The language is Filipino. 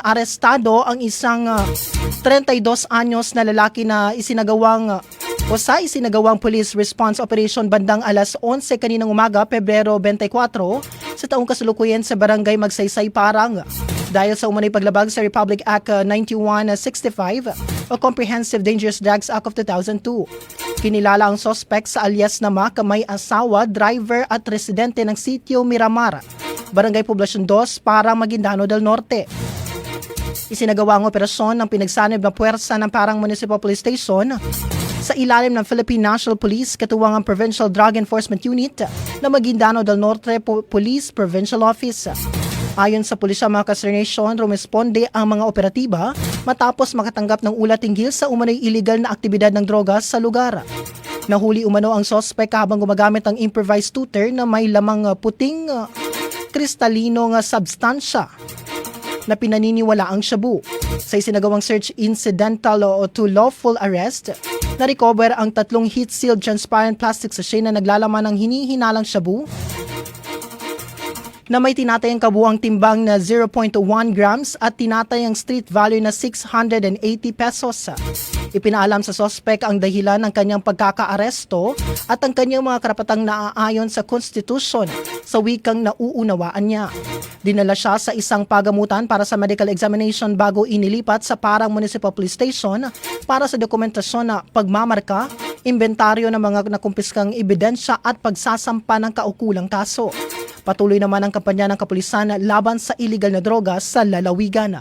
Arestado ang isang 32 anyos na lalaki na isinagawang police response operation bandang alas 11 kaninang umaga, Pebrero 24, sa taong kasalukuyan sa barangay Magsaysay, Parang. Dahil sa umunay paglabag sa Republic Act 9165 o Comprehensive Dangerous Drugs Act of 2002. Kinilala ang suspect sa alias na Mac, may asawa, driver at residente ng sitio Miramar, Barangay Poblacion 2, Parang, Maguindanao del Norte. Isinagawa ang operasyon ng pinagsanib na puwersa ng Parang Municipal Police Station sa ilalim ng Philippine National Police, katuwang ang Provincial Drug Enforcement Unit na Maguindanao del Norte Police Provincial Office. Ayon sa pulisya, mga ka-Nation, rumesponde ang mga operatiba matapos makatanggap ng ulat hinggil sa umunay illegal na aktibidad ng droga sa lugar. Nahuli umano ang suspect habang gumagamit ng improvised tutor na may lamang puting kristalino nga substansya na pinaniniwala ang shabu. Sa isinagawang search incidental to lawful arrest, na-recover ang 3 heat-sealed transparent plastic sachet na naglalaman ng hinihinalang shabu na may tinatayang kabuuang timbang na 0.1 grams at tinatayang street value na 680 pesos. Ipinaalam sa suspect ang dahilan ng kanyang pagkakaaresto at ang kanyang mga karapatang naaayon sa konstitusyon sa wikang nauunawaan niya. Dinala siya sa isang pagamutan para sa medical examination bago inilipat sa Parang Municipal Police Station para sa dokumentasyon na pagmamarka, inventaryo ng mga nakumpiskang ebidensya at pagsasampa ng kaukulang kaso. Patuloy naman ang kampanya ng kapulisan laban sa illegal na droga sa lalawigan.